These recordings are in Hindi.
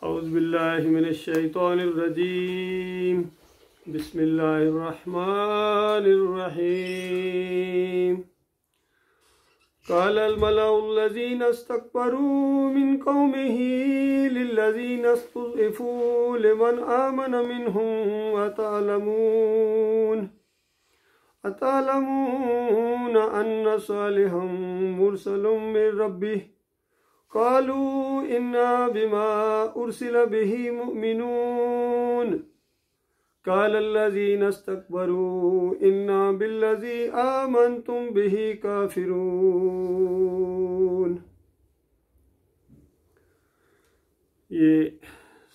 औज़ुबिल्लाहि मिनश्शैतानिर्रजीम बिस्मिल्लाहिर्रहमानिर्रहीम क़ालल मलउल्लज़ीना इस्तकबरू मिन क़ौमिही लिल्लज़ीना इस्तज़इफ़ू लिमन आमन मिनहुम अतअलमून अन्न सालिहम मुरसलुम मिन रब्बिह क़ालू इन्ना बिमा उरसिल बिही मुमिनून क़ालल्लज़ीना इस्तकबरू इन्ना बिल्लज़ी आमनतुम बिही काफ़िरून। ये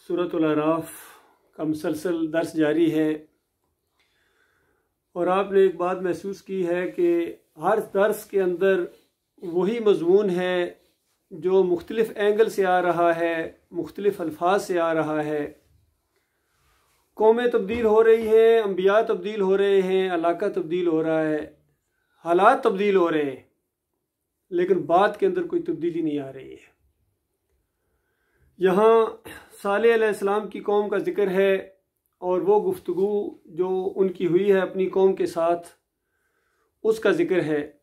सूरतुल अराफ का मुसलसल दर्स जारी है और आपने एक बात महसूस की है कि हर दर्स के अंदर वही मज़मून है जो मुख्तलिफ़ एंगल से आ रहा है, मुख्तलिफ़ अल्फाज से आ रहा है। कौमें तब्दील हो रही हैं, अंबिया तब्दील हो रहे हैं, इलाका तब्दील हो रहा है, हालात तब्दील हो रहे हैं, लेकिन बात के अंदर कोई तब्दीली नहीं आ रही है। यहाँ सालेह अलैहिस्सलाम की कौम का जिक्र है और वो गुफ्तगू जो उनकी हुई है अपनी कौम के साथ, उसका जिक्र है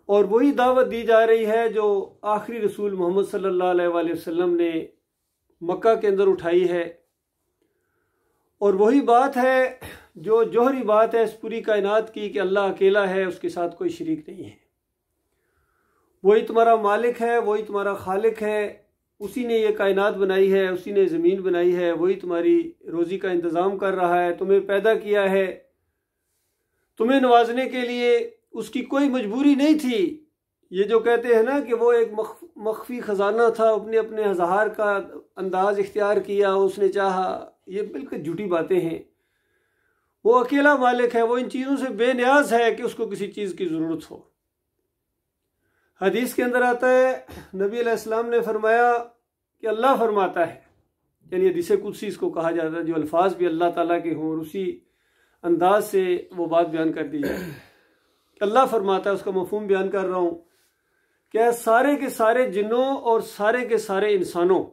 और वही दावत दी जा रही है जो आखिरी रसूल मोहम्मद सल्लल्लाहु अलैहि वसल्लम ने मक्का के अंदर उठाई है। और वही बात है जो जौहरी बात है इस पूरी कायनात की कि अल्लाह अकेला है, उसके साथ कोई शरीक नहीं है। वही तुम्हारा मालिक है, वही तुम्हारा खालिक है, उसी ने ये कायनात बनाई है, उसी ने ज़मीन बनाई है, वही तुम्हारी रोज़ी का इंतज़ाम कर रहा है, तुम्हें पैदा किया है, तुम्हें नवाजने के लिए उसकी कोई मजबूरी नहीं थी। ये जो कहते हैं ना कि वो एक मख्फी ख़जाना था, अपने अपने अज़हार का अंदाज़ इख्तियार किया, उसने चाहा, ये बिल्कुल झूठी बातें हैं। वो अकेला मालिक है, वो इन चीज़ों से बेनियाज है कि उसको किसी चीज़ की ज़रूरत हो। हदीस के अंदर आता है नबी अलैहिस्सलाम ने फरमाया कि अल्लाह फरमाता है, यानी हदीस कुदसी इसको कहा जाता है, जो अल्फाज भी अल्लाह ताला के हों और उसी अंदाज से वो बात बयान कर दी जाए। अल्लाह फरमाता है, उसका मफहूम बयान कर रहा हूँ, क्या सारे के सारे जिन्नों और सारे के सारे इंसानों,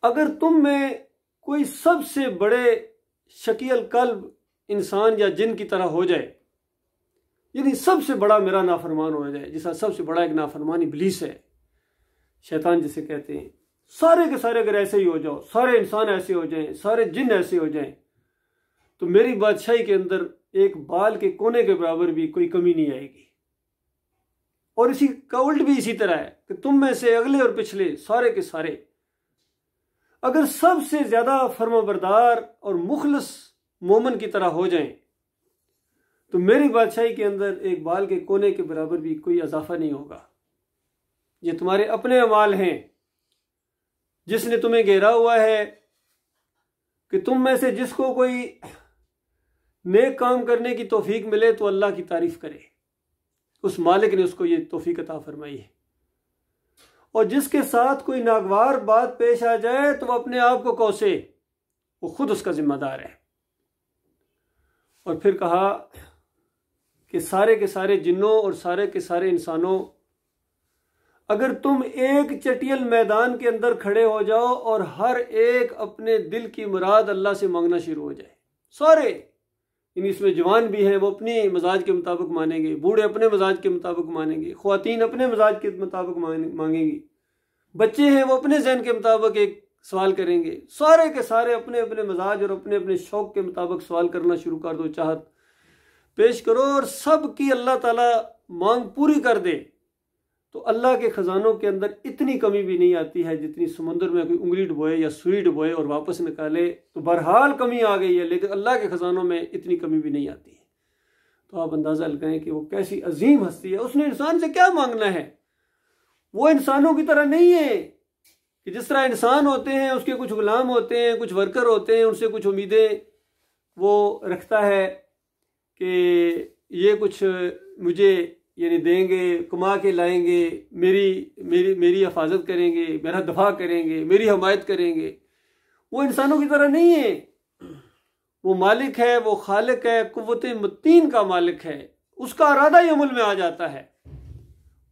अगर तुम में कोई सबसे बड़े शकील कल्ब इंसान या जिन की तरह हो जाए, यानी सबसे बड़ा मेरा नाफरमान हो जाए, जिसका सबसे बड़ा एक नाफरमान इब्लीस है, शैतान जिसे कहते हैं, सारे के सारे अगर ऐसे ही हो जाओ, सारे इंसान ऐसे हो जाएं, सारे जिन ऐसे हो जाएं, तो मेरी बादशाही के अंदर एक बाल के कोने के बराबर भी कोई कमी नहीं आएगी। और इसी का उल्ट भी इसी तरह है कि तुम में से अगले और पिछले सारे के सारे अगर सबसे ज्यादा फर्माबरदार और मुखलिस मोमन की तरह हो जाएं, तो मेरी बादशाही के अंदर एक बाल के कोने के बराबर भी कोई इजाफा नहीं होगा। ये तुम्हारे अपने अमाल हैं, जिसने तुम्हें घेरा हुआ है कि तुम में से जिसको कोई नेक काम करने की तौफीक मिले तो अल्लाह की तारीफ करे, उस मालिक ने उसको ये तौफीक अता फरमाई है। और जिसके साथ कोई नागवार बात पेश आ जाए तो वह अपने आप को कोसे, वो खुद उसका जिम्मेदार है। और फिर कहा कि सारे के सारे जिन्नों और सारे के सारे इंसानों, अगर तुम एक चटियल मैदान के अंदर खड़े हो जाओ और हर एक अपने दिल की मुराद अल्लाह से मांगना शुरू हो जाए, सारे, इन इसमें जवान भी हैं, वो अपने मजाज के मुताबिक मानेंगे, बूढ़े अपने मजाज के मुताबिक मानेंगे, ख्वातीन अपने मजाज के मुताबिक मांगेंगी, बच्चे हैं वो अपने जहन के मुताबिक एक सवाल करेंगे, सारे के सारे अपने अपने मजाज और अपने अपने शौक के मुताबिक सवाल करना शुरू कर दो, चाहत पेश करो और सब की अल्लाह ताला मांग पूरी कर दे, तो अल्लाह के ख़जानों के अंदर इतनी कमी भी नहीं आती है जितनी समुद्र में कोई उंगली डुबोए या सुई डुबोए और वापस निकाले तो बहरहाल कमी आ गई है, लेकिन अल्लाह के ख़जानों में इतनी कमी भी नहीं आती है। तो आप अंदाज़ा लगाएं कि वो कैसी अजीम हस्ती है। उसने इंसान से क्या मांगना है? वो इंसानों की तरह नहीं है कि जिस तरह इंसान होते हैं उसके कुछ गुलाम होते हैं, कुछ वर्कर होते हैं, उनसे कुछ उम्मीदें वो रखता है कि ये कुछ मुझे यानी देंगे, कमा के लाएंगे, मेरी हिफाजत करेंगे, मेरा दफा करेंगे, मेरी हमायत करेंगे। वो इंसानों की तरह नहीं है, वो मालिक है, वो खालिक है, कुव्वत मतीन का मालिक है, उसका इरादा ही अमल में आ जाता है।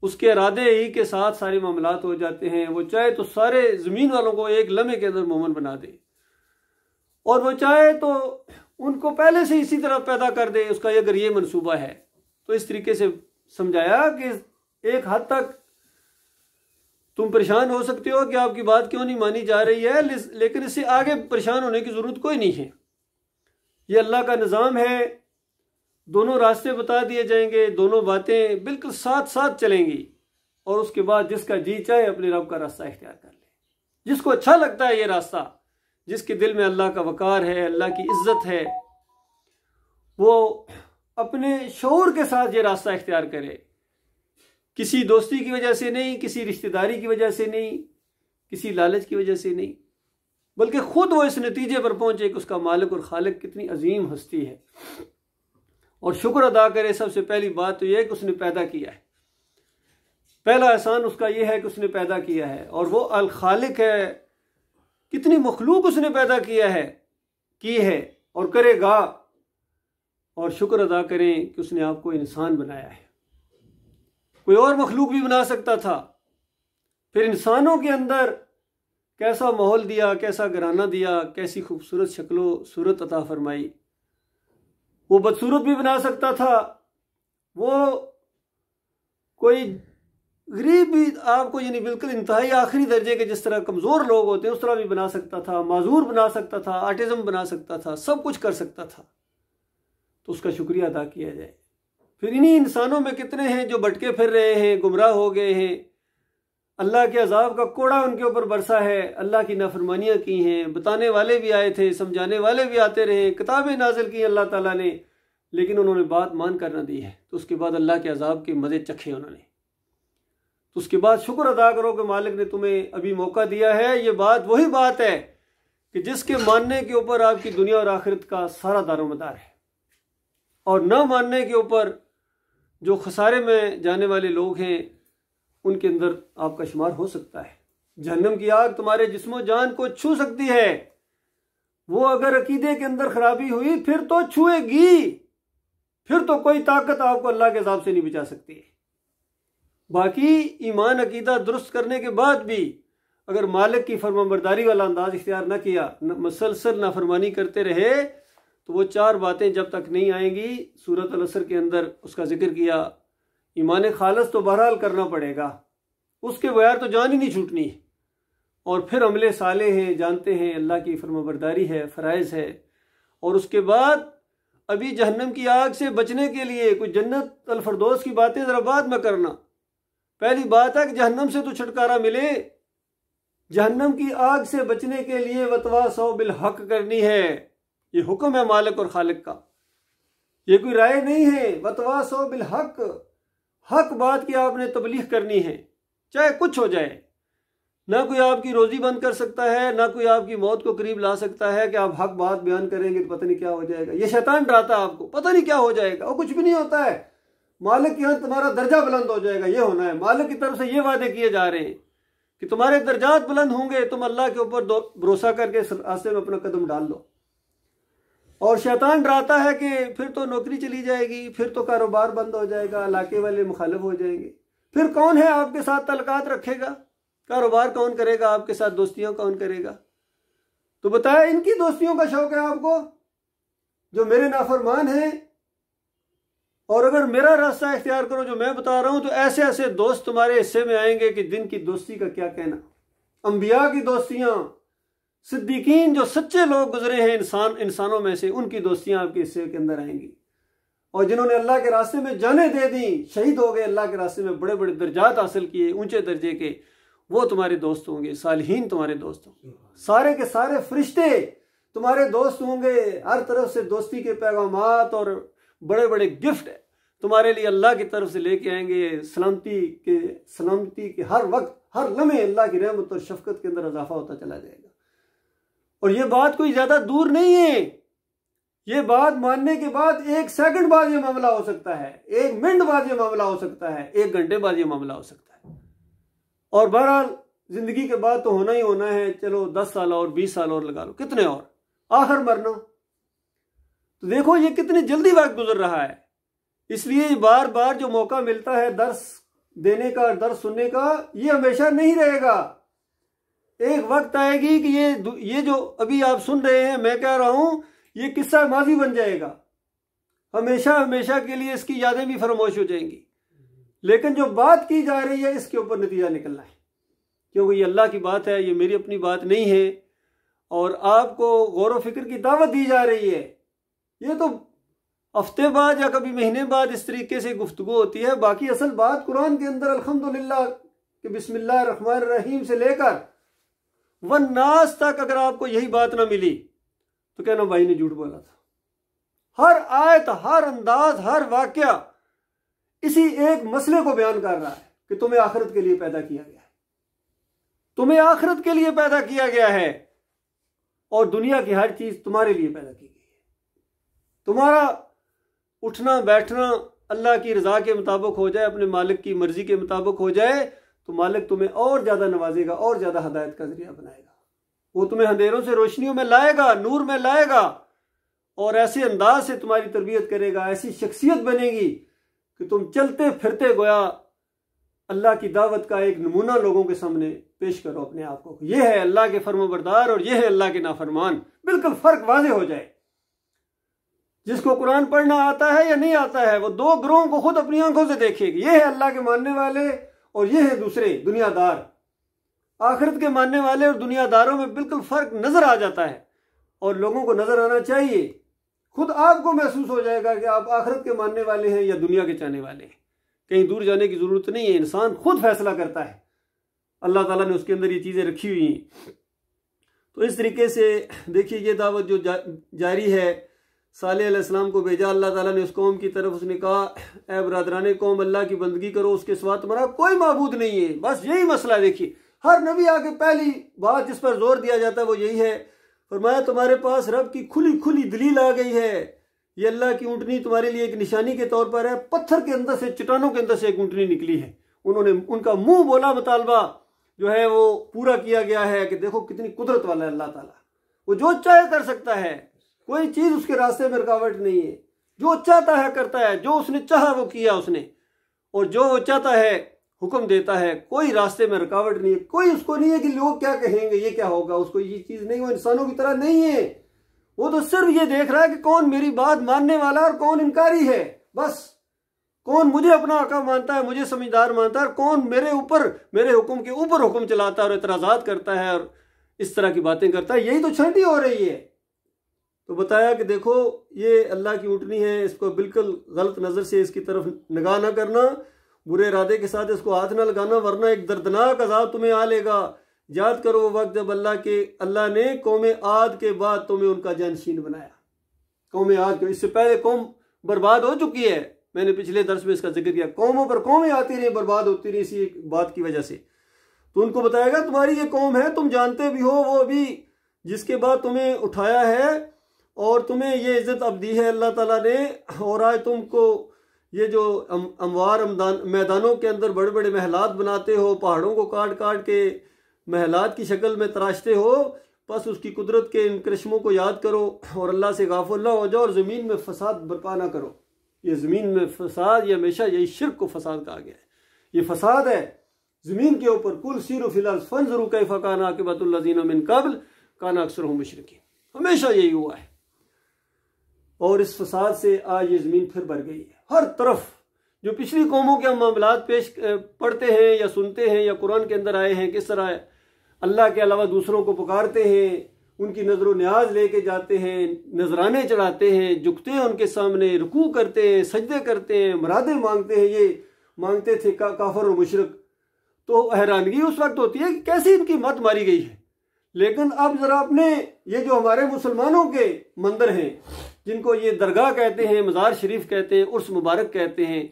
उसके इरादे ही के साथ सारे मामलात हो जाते हैं। वो चाहे तो सारे ज़मीन वालों को एक लम्हे के अंदर मोमिन बना दे, और वो चाहे तो उनको पहले से इसी तरह पैदा कर दे, उसका अगर ये मंसूबा है। तो इस तरीके से समझाया कि एक हद तक तुम परेशान हो सकते हो कि आपकी बात क्यों नहीं मानी जा रही है, लेकिन इससे आगे परेशान होने की ज़रूरत कोई नहीं है। ये अल्लाह का निज़ाम है, दोनों रास्ते बता दिए जाएंगे, दोनों बातें बिल्कुल साथ साथ चलेंगी, और उसके बाद जिसका जी चाहे अपने रब का रास्ता इख्तियार कर ले, जिसको अच्छा लगता है ये रास्ता, जिसके दिल में अल्लाह का वक़ार है, अल्लाह की इज्जत है, वो अपने शऊर के साथ ये रास्ता इख्तियार करे। किसी दोस्ती की वजह से नहीं, किसी रिश्तेदारी की वजह से नहीं, किसी लालच की वजह से नहीं, बल्कि खुद वो इस नतीजे पर पहुंचे कि उसका मालिक और खालिक कितनी अजीम हस्ती है, और शुक्र अदा करे। सबसे पहली बात तो यह है कि उसने पैदा किया है। पहला एहसान उसका यह है कि उसने पैदा किया है, और वो अल खालिक है। कितनी मखलूक उसने पैदा किया है, की है और करेगा। और शुक्र अदा करें कि उसने आपको इंसान बनाया है। कोई और मखलूक भी बना सकता था। फिर इंसानों के अंदर कैसा माहौल दिया, कैसा घराना दिया, कैसी खूबसूरत शक्लो सूरत अता फरमाई। वो बदसूरत भी बना सकता था, वो कोई गरीब भी आपको यानी बिल्कुल इंतहाई आखिरी दर्जे के जिस तरह कमज़ोर लोग होते हैं उस तरह भी बना सकता था, माजूर बना सकता था, आटिज़म बना सकता था, सब कुछ कर सकता था। तो उसका शुक्रिया अदा किया जाए। फिर इन्हीं इंसानों में कितने हैं जो भटके फिर रहे हैं, गुमराह हो गए हैं, अल्लाह के अजाब का कोड़ा उनके ऊपर बरसा है, अल्लाह की नाफरमानियाँ की हैं। बताने वाले भी आए थे, समझाने वाले भी आते रहे, किताबें नाजिल की अल्लाह ताला ने, लेकिन उन्होंने बात मान कर ना दी है। तो उसके बाद अल्लाह के अजाब के मज़े चखे उन्होंने। तो उसके बाद शुक्र अदा करो कि मालिक ने तुम्हें अभी मौका दिया है। ये बात वही बात है कि जिसके मानने के ऊपर आपकी दुनिया और आखिरत का सारा दारोमदार है, और न मानने के ऊपर जो खसारे में जाने वाले लोग हैं उनके अंदर आपका शुमार हो सकता है। जहन्नम की आग तुम्हारे जिस्मो जान को छू सकती है। वो अगर अकीदे के अंदर खराबी हुई फिर तो छुएगी, फिर तो कोई ताकत आपको अल्लाह के अज़ाब से नहीं बचा सकती है। बाकी ईमान अकीदा दुरुस्त करने के बाद भी अगर मालिक की फरमाबरदारी वाला अंदाज इख्तियार न किया, मुसलसल नाफरमानी करते रहे, तो वो चार बातें जब तक नहीं आएंगी। सूरत अल-असर के अंदर उसका जिक्र किया। ईमान खालस तो बहरहाल करना पड़ेगा, उसके बगैर तो जान ही नहीं छूटनी। और फिर अमले साले हैं, जानते हैं अल्लाह की फरमाबरदारी है, फ़राइज़ है। और उसके बाद अभी जहन्नम की आग से बचने के लिए कुछ जन्नत अल फरदौस की बातें ज़रा बाद में करना। पहली बात है कि जहन्नम से तो छुटकारा मिले। जहन्नम की आग से बचने के लिए वतवासौ बिल हक करनी है। ये हुक्म है मालिक और खालिक का, ये कोई राय नहीं है। वतवासौ बिल हक, हक बात की आपने तबलीग करनी है, चाहे कुछ हो जाए। ना कोई आपकी रोजी बंद कर सकता है, ना कोई आपकी मौत को करीब ला सकता है कि आप हक बात बयान करेंगे तो पता नहीं क्या हो जाएगा। ये शैतान डराता है आपको, पता नहीं क्या हो जाएगा। और कुछ भी नहीं होता है। मालिक के यहाँ तुम्हारा दर्जा बुलंद हो जाएगा, ये होना है। मालिक की तरफ से ये वादे किए जा रहे हैं कि तुम्हारे दर्जात बुलंद होंगे, तुम अल्लाह के ऊपर भरोसा करके रास्ते में अपना कदम डाल लो। और शैतान डराता है कि फिर तो नौकरी चली जाएगी, फिर तो कारोबार बंद हो जाएगा, इलाके वाले मुखालिफ हो जाएंगे, फिर कौन है आपके साथ तल्लुकात रखेगा, कारोबार कौन करेगा आपके साथ, दोस्तियां कौन करेगा। तो बताया इनकी दोस्तियों का शौक है आपको जो मेरे नाफरमान हैं। और अगर मेरा रास्ता इख्तियार करो जो मैं बता रहा हूं, तो ऐसे ऐसे दोस्त तुम्हारे हिस्से में आएंगे कि दिन की दोस्ती का क्या कहना। अंबिया की दोस्तियां, सिद्दीकीन जो सच्चे लोग गुजरे हैं इंसानों में से, उनकी दोस्तियां आपके हिस्से के अंदर आएंगी। और जिन्होंने अल्लाह के रास्ते में जाने दे दी, शहीद हो गए, अल्लाह के रास्ते में बड़े बड़े दर्जात हासिल किए ऊंचे दर्जे के, वो तुम्हारे दोस्त होंगे। सालिहीन तुम्हारे दोस्त होंगे, सारे के सारे फरिश्ते तुम्हारे दोस्त होंगे। हर तरफ से दोस्ती के पैगामात और बड़े बड़े गिफ्ट तुम्हारे लिए अल्लाह की तरफ से लेके आएंगे। सलामती के हर वक्त हर लम्हे अल्लाह की रहमत और शफकत के अंदर इजाफा होता चला जाएगा। और ये बात कोई ज्यादा दूर नहीं है। ये बात मानने के बाद 1 सेकंड बाद ये मामला हो सकता है, 1 मिनट बाद ये मामला हो सकता है, 1 घंटे बाद ये मामला हो सकता है। और बहरहाल जिंदगी के बाद तो होना ही होना है। चलो 10 साल और 20 साल और लगा लो, कितने और, आखिर मरना। तो देखो ये कितनी जल्दी वक्त गुजर रहा है। इसलिए बार बार जो मौका मिलता है दर्स देने का, दर्स सुनने का, ये हमेशा नहीं रहेगा। एक वक्त आएगी कि ये जो अभी आप सुन रहे हैं, मैं कह रहा हूं, ये किस्सा माजी बन जाएगा, हमेशा हमेशा के लिए इसकी यादें भी फरामोश हो जाएंगी। लेकिन जो बात की जा रही है इसके ऊपर नतीजा निकलना है, क्योंकि ये अल्लाह की बात है, ये मेरी अपनी बात नहीं है। और आपको गौर व फिक्र की दावत दी जा रही है। ये तो हफ्ते बाद या कभी महीने बाद इस तरीके से गुफ्तगू होती है। बाकी असल बात कुरान के अंदर अल्हम्दुलिल्लाह कि बिस्मिल्लाह रहमान रहीम से लेकर वन्नास तक अगर आपको यही बात ना मिली तो कहना भाई ने झूठ बोला था। हर आयत, हर अंदाज, हर वाकया इसी एक मसले को बयान कर रहा है कि तुम्हें आखिरत के लिए पैदा किया गया है, तुम्हें आखिरत के लिए पैदा किया गया है और दुनिया की हर चीज तुम्हारे लिए पैदा की गई है। तुम्हारा उठना बैठना अल्लाह की रजा के मुताबिक हो जाए, अपने मालिक की मर्जी के मुताबिक हो जाए, तो मालिक तुम्हें और ज्यादा नवाजेगा और ज्यादा हदायत का जरिया बनाएगा। वो तुम्हें अंधेरों से रोशनियों में लाएगा, नूर में लाएगा और ऐसे अंदाज से तुम्हारी तरबियत करेगा, ऐसी शख्सियत बनेगी कि तुम चलते फिरते गोया अल्लाह की दावत का एक नमूना लोगों के सामने पेश करो अपने आप को। यह है अल्लाह के फर्मबरदार और यह है अल्लाह के नाफरमान। बिल्कुल फर्क वाज़ेह हो जाए। जिसको कुरान पढ़ना आता है या नहीं आता है, वो दो ग्रोहों को खुद अपनी आंखों से देखेगी। ये है अल्लाह के मानने वाले और ये है दूसरे दुनियादार। आखिरत के मानने वाले और दुनियादारों में बिल्कुल फर्क नजर आ जाता है और लोगों को नजर आना चाहिए। खुद आपको महसूस हो जाएगा कि आप आखिरत के मानने वाले हैं या दुनिया के चाहने वाले हैं। कहीं दूर जाने की जरूरत नहीं है, इंसान खुद फैसला करता है। अल्लाह ताला ने उसके अंदर ये चीजें रखी हुई हैं। तो इस तरीके से देखिए ये दावत जो जारी है, सालेह अलैहिस्सलाम को भेजा अल्लाह ताला ने उस कौम की तरफ। उसने कहा ऐ बरादराने कौम, अल्लाह की बंदगी करो, उसके सिवा तुम्हारा कोई माबूद नहीं है। बस यही मसला है। देखिए हर नबी आके पहली बात जिस पर जोर दिया जाता है वो यही है। फरमाया तुम्हारे पास रब की खुली खुली दलील आ गई है। ये अल्लाह की ऊँटनी तुम्हारे लिए एक निशानी के तौर पर है। पत्थर के अंदर से, चट्टानों के अंदर से एक ऊँटनी निकली है। उन्होंने उनका मुंह बोला मुतालबा जो है वो पूरा किया गया है कि देखो कितनी कुदरत वाला है अल्लाह ताला। वो जो चाहे कर सकता है, कोई चीज उसके रास्ते में रुकावट नहीं है। जो चाहता है करता है, जो उसने चाहा वो किया उसने, और जो वो चाहता है हुक्म देता है। कोई रास्ते में रुकावट नहीं है। कोई उसको नहीं है कि लोग क्या कहेंगे, ये क्या होगा, उसको ये चीज नहीं। वो इंसानों की तरह नहीं है। वो तो सिर्फ ये देख रहा है कि कौन मेरी बात मानने वाला और कौन इनकारी है। बस कौन मुझे अपना आका मानता है, मुझे समझदार मानता है, और कौन मेरे ऊपर, मेरे हुक्म के ऊपर हुक्म चलाता है और इतराजात करता है और इस तरह की बातें करता है। यही तो छंटी हो रही है। तो बताया कि देखो ये अल्लाह की ऊँटनी है, इसको बिल्कुल गलत नजर से इसकी तरफ निगाह ना करना, बुरे इरादे के साथ इसको हाथ ना लगाना, वरना एक दर्दनाक अजाब तुम्हें आ लेगा। याद करो वो वक्त जब अल्लाह ने कौम आद के बाद तुम्हें उनका जानशीन बनाया। कौम आद, इससे पहले कौम बर्बाद हो चुकी है। मैंने पिछले दर्स में इसका जिक्र किया। कौमों पर कौमें आती रही, बर्बाद होती रही इसी बात की वजह से। तो उनको बताएगा तुम्हारी ये कौम है, तुम जानते भी हो, वो भी जिसके बाद तुम्हें उठाया है और तुम्हें ये इज्जत अब दी है अल्लाह ताला ने। और आज तुमको ये जो अमवार मैदानों के अंदर बड़े बड़े महलात बनाते हो, पहाड़ों को काट काट के महलात की शक्ल में तराशते हो, बस उसकी कुदरत के इन करिश्मों को याद करो और अल्लाह से गाफिल ना हो जाओ और ज़मीन में फसाद बर्पा ना करो। ये ज़मीन में फसाद, ये हमेशा यही शिर्क को फसाद कहा गया है। ये फसाद है ज़मीन के ऊपर। कुल सीरो फिलहाल फंजरू कैफ़ा काना आक़िबतुल लज़ीना मिन क़ब्ल काना अक्सरुहुम मुशरिकीन। हमेशा यही हुआ है और इस फसाद से आज ये ज़मीन फिर भर गई है। हर तरफ जो पिछली कौमों के हम मामलात पेश पढ़ते हैं या सुनते हैं या कुरान के अंदर आए हैं, किस तरह अल्लाह के अलावा दूसरों को पुकारते हैं, उनकी नजर न्याज लेके जाते हैं, नजराने चढ़ाते हैं, झुकते हैं उनके सामने, रुकू करते हैं, सजदे करते हैं, मुरादें मांगते हैं। ये मांगते थे काफर और मुशरिक। तो हैरानगी उस वक्त होती है कि कैसे इनकी मत मारी गई है। लेकिन अब जरा अपने ये जो हमारे मुसलमानों के मंदिर हैं, जिनको ये दरगाह कहते हैं, मज़ार शरीफ कहते हैं, उर्स मुबारक कहते हैं,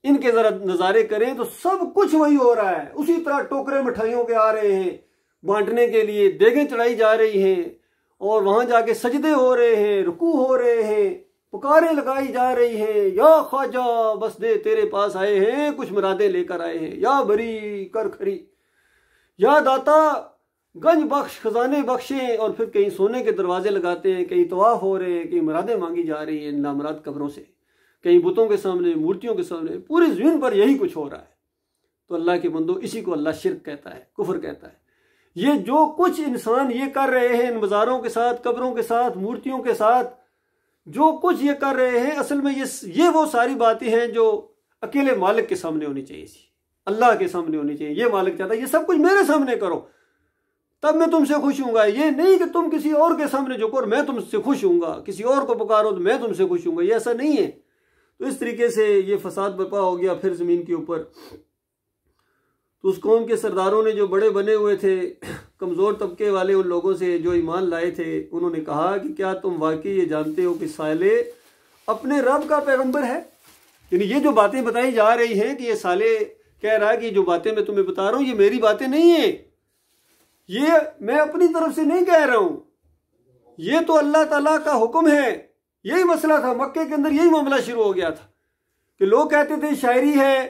इनके जरा नज़ारे करें तो सब कुछ वही हो रहा है। उसी तरह टोकरे मिठाइयों के आ रहे हैं बांटने के लिए, देगें चढ़ाई जा रही हैं और वहां जाके सजदे हो रहे हैं, रुकू हो रहे हैं, पुकारें लगाई जा रही हैं, या ख्वाजा बस दे तेरे पास आए हैं, कुछ मुरादें लेकर आए हैं, या बरी कर खरी, या दाता गंज बख्श, खजाने बख्शे। और फिर कहीं सोने के दरवाजे लगाते हैं, कहीं तवाफ हो रहे हैं, कहीं मुरादें मांगी जा रही हैं नामुराद कब्रों से, कहीं बुतों के सामने, मूर्तियों के सामने। पूरी ज़मीन पर यही कुछ हो रहा है। तो अल्लाह के बंदो इसी को अल्लाह शिर्क कहता है, कुफर कहता है। ये जो कुछ इंसान ये कर रहे हैं इन मज़ारों के साथ, कब्रों के साथ, मूर्तियों के साथ, जो कुछ ये कर रहे हैं, असल में ये वो सारी बातें हैं जो अकेले मालिक के सामने होनी चाहिए, अल्लाह के सामने होनी चाहिए। ये मालिक चाहता है ये सब कुछ मेरे सामने करो तब मैं तुमसे खुश हूँगा। ये नहीं कि तुम किसी और के सामने झुको और मैं तुमसे खुश हूँगा, किसी और को पुकारो तो मैं तुमसे खुश हूँगा, ये ऐसा नहीं है। तो इस तरीके से ये फसाद बर्पा हो गया फिर ज़मीन के ऊपर। तो उस कौम के सरदारों ने जो बड़े बने हुए थे, कमज़ोर तबके वाले उन लोगों से जो ईमान लाए थे, उन्होंने कहा कि क्या तुम वाकई ये जानते हो कि साले अपने रब का पैगंबर है? यानी ये जो बातें बताई जा रही हैं कि ये साले कह रहा है कि जो बातें मैं तुम्हें बता रहा हूँ ये मेरी बातें नहीं है, ये मैं अपनी तरफ से नहीं कह रहा हूँ, ये तो अल्लाह ताला का हुक्म है। यही मसला था मक्के के अंदर, यही मामला शुरू हो गया था कि लोग कहते थे शायरी है,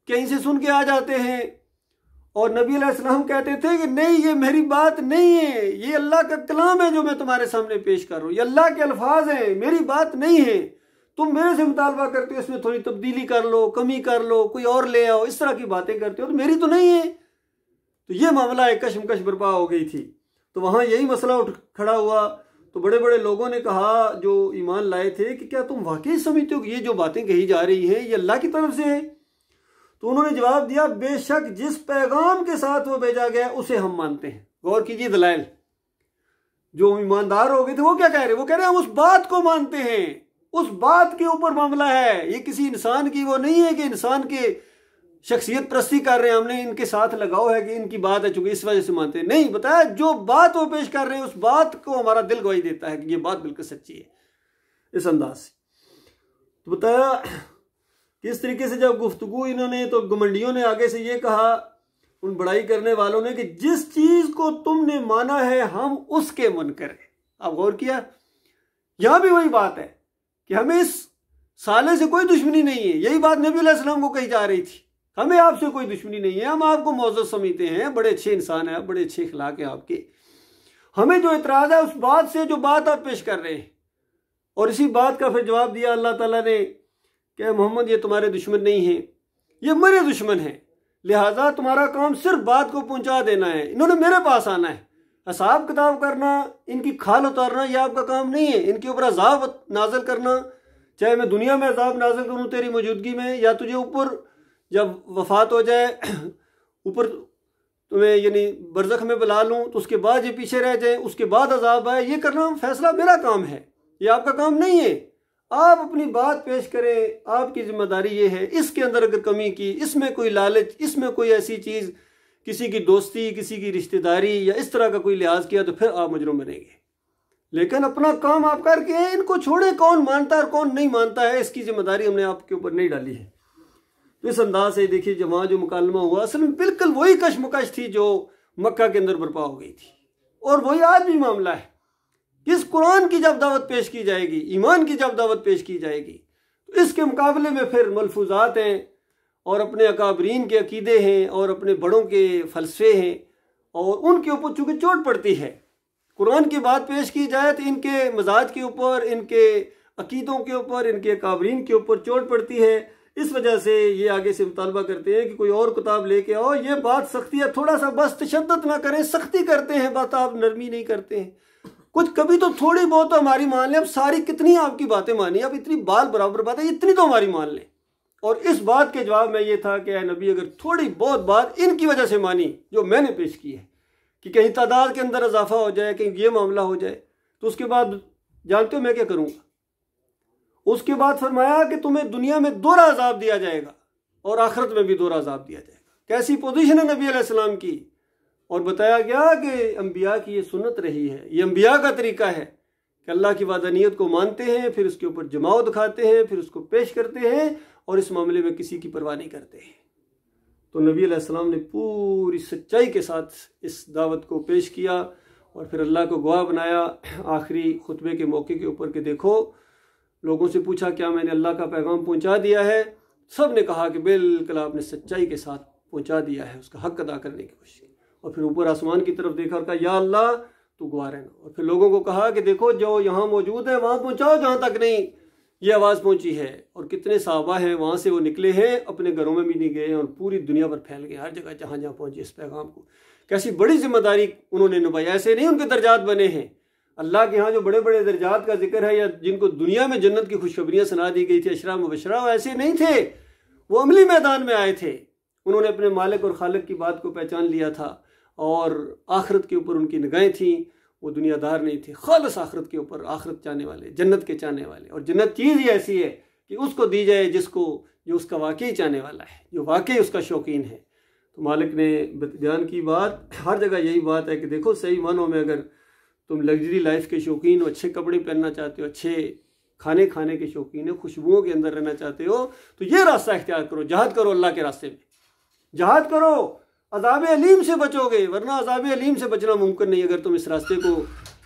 कहीं से सुन के आ जाते हैं, और नबी अलैहिस्सलाम कहते थे कि नहीं ये मेरी बात नहीं है, ये अल्लाह का कलाम है जो मैं तुम्हारे सामने पेश कर रहा हूँ, ये अल्लाह के अल्फाज हैं, मेरी बात नहीं है। तुम मेरे से मुतालबा करते हो, इसमें थोड़ी तब्दीली कर लो, कमी कर लो, कोई और ले आओ, इस तरह की बातें करते हो, तो मेरी तो नहीं है। तो ये मामला एक कशमकश बर्पा हो गई थी। तो वहाँ यही मसला उठ खड़ा हुआ। तो बड़े बड़े लोगों ने कहा जो ईमान लाए थे कि क्या तुम वाकई समझते हो कि ये जो बातें कही जा रही हैं ये अल्लाह की तरफ से है? तो उन्होंने जवाब दिया बेशक जिस पैगाम के साथ वो भेजा गया उसे हम मानते हैं। गौर कीजिए दलाइल, जो ईमानदार हो गए थे वो क्या कह रहे, वो कह रहे हैं हम उस बात को मानते हैं, उस बात के ऊपर मामला है। ये किसी इंसान की वो नहीं है कि इंसान के शख्सियत प्रस्ती कर रहे हैं, हमने इनके साथ लगाव है कि इनकी बात है चूंकि इस वजह से मानते हैं। नहीं, बताया जो बात वो पेश कर रहे हैं उस बात को हमारा दिल गवाही देता है कि ये बात बिल्कुल सच्ची है, इस अंदाज से। तो बताया किस तरीके से जब गुफ्तगू इन्होंने, तो घमंडियों ने आगे से ये कहा, उन बड़ाई करने वालों ने, कि जिस चीज को तुमने माना है हम उसके मुनकर हैं। आप गौर किया, यहां भी वही बात है कि हमें इस साले से कोई दुश्मनी नहीं है। यही बात नबी अलैहिस्सलाम को कही जा रही थी, हमें आपसे कोई दुश्मनी नहीं है, हम आपको मौजूद समझते हैं, बड़े अच्छे इंसान हैं, बड़े अच्छे अखलाक हैं आपके। हमें जो इतराज है उस बात से जो बात आप पेश कर रहे हैं। और इसी बात का फिर जवाब दिया अल्लाह ताला ने कि मोहम्मद ये तुम्हारे दुश्मन नहीं हैं, ये मेरे दुश्मन हैं, लिहाजा तुम्हारा काम सिर्फ बात को पहुंचा देना है, इन्होंने मेरे पास आना है। हिसाब किताब करना, इनकी खाल उतारना ये आपका काम नहीं है। इनके ऊपर अजाब नाजिल करना, चाहे मैं दुनिया में अजाब नाजिल करूं तेरी मौजूदगी में, या तुझे ऊपर जब वफात हो जाए ऊपर तुम्हें यानी बरज़ख में बुला लूँ तो उसके बाद ये पीछे रह जाए, उसके बाद अजाब आए, ये करना फैसला मेरा काम है, ये आपका काम नहीं है। आप अपनी बात पेश करें, आपकी जिम्मेदारी ये है। इसके अंदर अगर कमी की, इसमें कोई लालच, इसमें कोई ऐसी चीज़, किसी की दोस्ती, किसी की रिश्तेदारी या इस तरह का कोई लिहाज किया तो फिर आप मुजरिम बनेंगे। लेकिन अपना काम आप करके इनको छोड़े, कौन मानता है और कौन नहीं मानता है इसकी जिम्मेदारी हमने आपके ऊपर नहीं डाली है। तो इस अंदाज से देखिए जहाँ जो मुकालमा हुआ असल में बिल्कुल वही कशमकश थी जो मक्का के अंदर बर्पा हो गई थी, और वही आज भी मामला है। इस कुरान की जब दावत पेश की जाएगी, ईमान की जब दावत पेश की जाएगी, तो इसके मुकाबले में फिर मलफूजात हैं और अपने अकाबरीन के अकीदे हैं और अपने बड़ों के फलसफे हैं, और उनके ऊपर चूँकि चोट पड़ती है। कुरान की बात पेश की जाए तो इनके मजाज के ऊपर, इनके अकीदों के ऊपर, इनके अकाबरीन के ऊपर चोट पड़ती है। इस वजह से ये आगे से मुतालबा करते हैं कि कोई और किताब लेके आओ, ये बात सख्ती है, थोड़ा सा बस तशद्दुद ना करें। सख्ती करते हैं बात, आप नरमी नहीं करते हैं कुछ, कभी तो थोड़ी बहुत तो हमारी मान लें। अब सारी कितनी आपकी बातें मानी, अब इतनी बाल बराबर बात है, इतनी तो हमारी मान लें। और इस बात के जवाब में ये था कि ऐ नबी अगर थोड़ी बहुत बात इनकी वजह से मानी जो मैंने पेश की है कि कहीं तादाद के अंदर इजाफा हो जाए, कहीं ये मामला हो जाए, तो उसके बाद जानते हो मैं क्या करूँगा। उसके बाद फरमाया कि तुम्हें दुनिया में दोहरा अजाब दिया जाएगा और आखिरत में भी दोहरा अजाब दिया जाएगा। कैसी पोजीशन है नबी अलैहिस्सलाम की। और बताया गया कि अंबिया की ये सुन्नत रही है, ये अंबिया का तरीका है कि अल्लाह की वादानियत को मानते हैं, फिर उसके ऊपर जमाव दिखाते हैं, फिर उसको पेश करते हैं और इस मामले में किसी की परवाह नहीं करते हैं। तो नबी अलैहिस्सलाम ने पूरी सच्चाई के साथ इस दावत को पेश किया और फिर अल्लाह को गवाह बनाया आखिरी खुतबे के मौके के ऊपर कि देखो, लोगों से पूछा क्या मैंने अल्लाह का पैगाम पहुंचा दिया है? सब ने कहा कि बिल्कुल आपने सच्चाई के साथ पहुंचा दिया है, उसका हक अदा करने की कोशिश की। और फिर ऊपर आसमान की तरफ देखा और कहा या अल्लाह तू गवाह रहना। और फिर लोगों को कहा कि देखो जो यहाँ मौजूद है वहाँ पहुँचाओ, जहाँ तक नहीं ये आवाज़ पहुंची है। और कितने सहाबा हैं वहाँ से वो निकले हैं, अपने घरों में भी नहीं गए और पूरी दुनिया पर फैल गए, हर जगह जहाँ जहाँ पहुँचे इस पैगाम को। कैसी बड़ी जिम्मेदारी उन्होंने निभाई। ऐसे नहीं उनके दर्जात बने हैं, अल्लाह के यहाँ जो बड़े बड़े दर्जात का जिक्र है या जिनको दुनिया में जन्नत की खुशखबरियाँ सुना दी गई थी, अशरा मुबशरा, ऐसे नहीं थे। वो अमली मैदान में आए थे, उन्होंने अपने मालिक और खालिक की बात को पहचान लिया था और आखिरत के ऊपर उनकी निगाहें थी। वो दुनियादार नहीं थे, खालिस आखिरत के ऊपर, आखिरत चाहने वाले, जन्नत के चाहने वाले। और जन्नत चीज़ ही ऐसी है कि उसको दी जाए जिसको, जो उसका वाकई चाहने वाला है, जो वाकई उसका शौकीन है। तो मालिक ने बयान की बात, हर जगह यही बात है कि देखो सही मानों में अगर तुम लग्जरी लाइफ के शौकीन हो, अच्छे कपड़े पहनना चाहते हो, अच्छे खाने खाने के शौकीन हो, खुशबुओं के अंदर रहना चाहते हो, तो ये रास्ता इख्तियार करो, जहाद करो अल्लाह के रास्ते में, जहाद करो, अज़ाब अलीम से बचोगे। वरना अज़ाब अलीम से बचना मुमकिन नहीं अगर तुम इस रास्ते को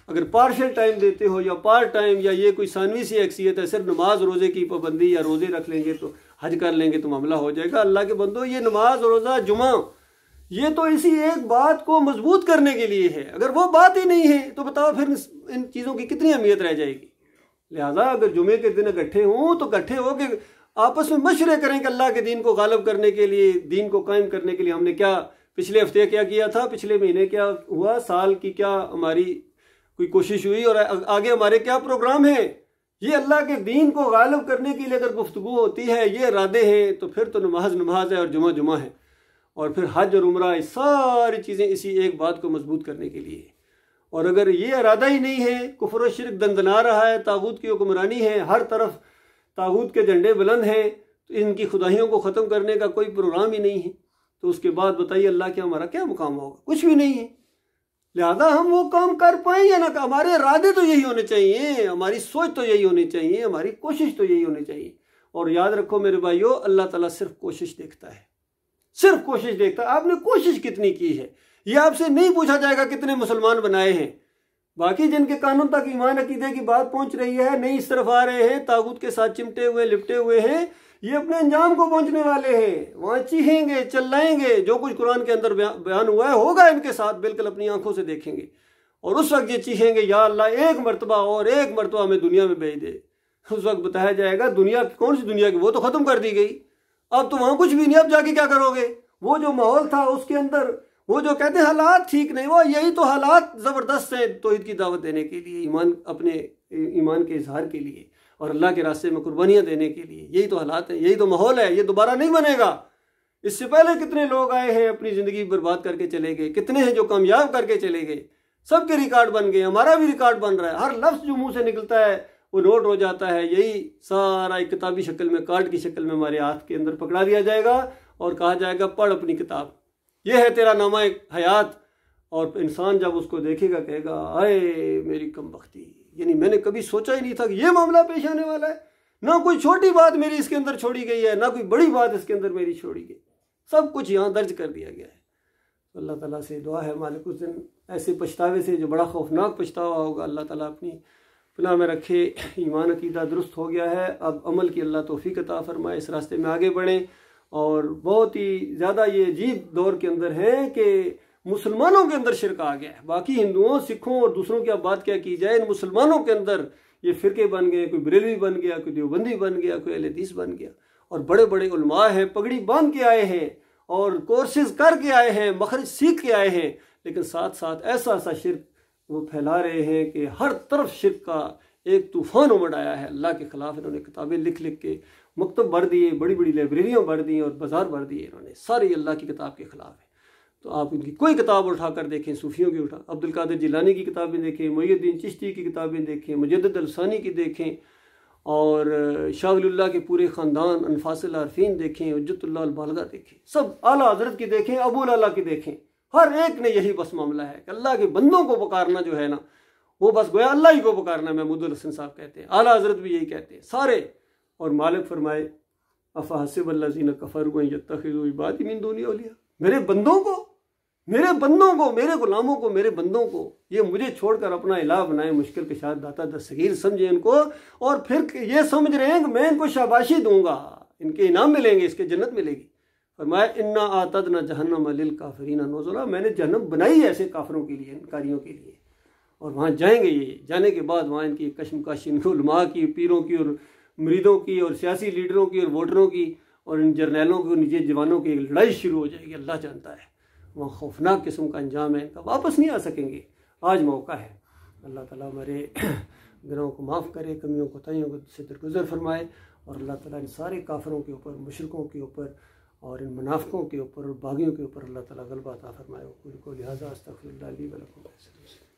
अगर पार्शियल टाइम देते हो या पार्ट टाइम, या ये कोई सानवी सी हैसियत है, सिर्फ नमाज रोज़े की पाबंदी या रोज़े रख लेंगे तो हज कर लेंगे तो मामला हो जाएगा। अल्लाह के बंदो, ये नमाज रोज़ा जुमा ये तो इसी एक बात को मजबूत करने के लिए है। अगर वो बात ही नहीं है तो बताओ फिर इन चीज़ों की कितनी अहमियत रह जाएगी। लिहाजा अगर जुमे के दिन इकट्ठे हों तो इकट्ठे हो के आपस में मशवरे करें कि अल्लाह के दीन को गालिब करने के लिए, दीन को कायम करने के लिए हमने क्या पिछले हफ्ते क्या किया था, पिछले महीने क्या हुआ, साल की क्या हमारी कोई कोशिश हुई और आगे हमारे क्या प्रोग्राम है। ये अल्लाह के दीन को गालिब करने के लिए अगर गुफ्तगू होती है, ये इरादे हैं, तो फिर तो नमाज नमाज है और जुमा जुमा है। और फिर हज और उम्रा, सारी चीज़ें इसी एक बात को मजबूत करने के लिए। और अगर ये इरादा ही नहीं है, कुफ्र और शिर्क दंदना रहा है, तागूत की हुक्मरानी है, हर तरफ तागूत के झंडे बुलंद हैं, तो इनकी खुदाइयों को ख़त्म करने का कोई प्रोग्राम ही नहीं है, तो उसके बाद बताइए अल्लाह के हमारा क्या मुकाम होगा? कुछ भी नहीं है। लिहाजा हम वो काम कर पाएँ या ना, हमारे इरादे तो यही होने चाहिए, हमारी सोच तो यही होनी चाहिए, हमारी कोशिश तो यही होनी चाहिए। और याद रखो मेरे भाइयों, अल्लाह ताला सिर्फ कोशिश देखता है, सिर्फ कोशिश देखता है। आपने कोशिश कितनी की है, ये आपसे नहीं पूछा जाएगा कितने मुसलमान बनाए हैं। बाकी जिनके कानून तक ईमान अकीदे की बात पहुंच रही है, नहीं इस तरफ आ रहे हैं, तागूत के साथ चिमटे हुए लिपटे हुए हैं, ये अपने अंजाम को पहुंचने वाले हैं। वहां चीखेंगे, चिल्लाएंगे, जो कुछ कुरान के अंदर बयान हुआ है होगा इनके साथ, बिल्कुल अपनी आंखों से देखेंगे। और उस वक्त ये चीखेंगे, या अल्लाह एक मरतबा और एक मरतबा हमें दुनिया में भेज दे। उस वक्त बताया जाएगा दुनिया कौन सी दुनिया की, वो तो खत्म कर दी गई, अब तो वहां कुछ भी नहीं, अब जाके क्या करोगे? वो जो माहौल था उसके अंदर, वो जो कहते हैं हालात ठीक नहीं, वो यही तो हालात ज़बरदस्त है तौहीद की दावत देने के लिए, ईमान, अपने ईमान के इजहार के लिए और अल्लाह के रास्ते में कुर्बानियाँ देने के लिए। यही तो हालात है, यही तो माहौल है, ये दोबारा नहीं बनेगा। इससे पहले कितने लोग आए हैं, अपनी ज़िंदगी बर्बाद करके चले गए, कितने हैं जो कामयाब करके चले गए, सबके रिकॉर्ड बन गए, हमारा भी रिकॉर्ड बन रहा है। हर लफ्ज़ जो मुँह से निकलता है वो नोट हो जाता है, यही सारा एक किताबी शक्ल में, कार्ड की शक्ल में हमारे हाथ के अंदर पकड़ा दिया जाएगा और कहा जाएगा पढ़ अपनी किताब, यह है तेरा नामा हयात। और इंसान जब उसको देखेगा कहेगा आए मेरी कमबख्ती, यानी मैंने कभी सोचा ही नहीं था कि यह मामला पेश आने वाला है। ना कोई छोटी बात मेरी इसके अंदर छोड़ी गई है, ना कोई बड़ी बात इसके अंदर मेरी छोड़ी गई, सब कुछ यहाँ दर्ज कर दिया गया है। तो अल्लाह ताला से दुआ है मालिक उस दिन ऐसे पछतावे से जो बड़ा खौफनाक पछतावा होगा, अल्लाह ताला अपनी पनाह में रखे। ईमान अकीदा दुरुस्त हो गया है, अब अमल की अल्लाह तौफीक अता फरमाए, इस रास्ते में आगे बढ़ें। और बहुत ही ज़्यादा ये अजीब दौर के अंदर है कि मुसलमानों के अंदर शिरक आ गया है। बाकी हिंदुओं, सिखों और दूसरों की अब बात क्या की जाए, इन मुसलमानों के अंदर ये फ़िरके बन गए, कोई बरेलवी बन गया, कोई देवबंदी बन गया, कोई अहले हदीस बन गया। और बड़े बड़े उलमा हैं, पगड़ी बांध के आए हैं और कोर्सेज करके आए हैं, मखरज सीख के आए हैं, लेकिन साथ साथ ऐसा ऐसा शिरक वो फैला रहे हैं कि हर तरफ शिरक का एक तूफ़ान उमड़ आया है। अल्लाह के ख़िलाफ़ इन्होंने किताबें लिख लिख के मकतब भर दिए, बड़ी बड़ी लाइब्रेरियाँ भर दी और बाज़ार भर दिए इन्होंने, सारी अल्लाह की किताब के ख़िलाफ़ है। तो आप इनकी कोई किताब उठाकर देखें, सूफ़ियों की उठा, अब्दुल कादिर जिलानी की किताबें देखें, मुईनुद्दीन चिश्ती की किताबें देखें, मुजद्दिद अलसानी की देखें, और शाह वलीउल्लाह के पूरे ख़ानदान अनफासिल आरफीन देखें, हुज्जतुल्लाह अलबालिगा देखें, सब आला हज़रत की देखें, अबू लाला की देखें। हर एक ने यही बस मामला है कि अल्लाह के बंदों को पुकारना जो है ना, वो बस गोया अल्लाह ही को पुकारना। महमूद हसन साहब कहते हैं, आला हज़रत भी यही कहते हैं सारे। और मालिक फरमाए अफ़हसिबल्लज़ीना कफ़रू अन यत्तख़िज़ू इबादी मिन दूनी औलिया, मेरे बंदों को, मेरे बंदों को, मेरे गुलामों को, मेरे बंदों को ये मुझे छोड़कर अपना इलाह बनाए, मुश्किल के साथ दाता दस्तगीर समझे इनको, और फिर ये समझ रहे हैं कि मैं इनको शाबाशी दूंगा, इनके इनाम मिलेंगे, इसके जन्नत मिलेगी। फरमाया इन्ना आतदना जहन्नम लिल काफिरीना नुज़ुला, मैंने जहन्नम बनाई है ऐसे काफिरों के लिए, इनकारियों के लिए। और वहाँ जाएंगे, ये जाने के बाद वहाँ इनकी कशमकश, इनके उलमा की, पीरों की और मुरीदों की और सियासी लीडरों की और वोटरों की और इन जर्नैलों की और निजी जवानों की एक लड़ाई शुरू हो जाएगी, अल्लाह जानता है। वहाँ खौफनाक किस्म का अंजाम है, इनका वापस नहीं आ सकेंगे। आज मौका है। अल्लाह ताला हमारे गुनाहों को माफ़ करे, कमियों को ताइयों को से दरगुजर फरमाए, और अल्लाह ताला इन सारे काफिरों के ऊपर, मुशरिकों के ऊपर और इन मुनाफिकों के ऊपर और बागियों के ऊपर अल्लाह ताला गलबा अता फरमाए। को लिहाजा अस्तग़फिरुल्लाह ली व लकुम।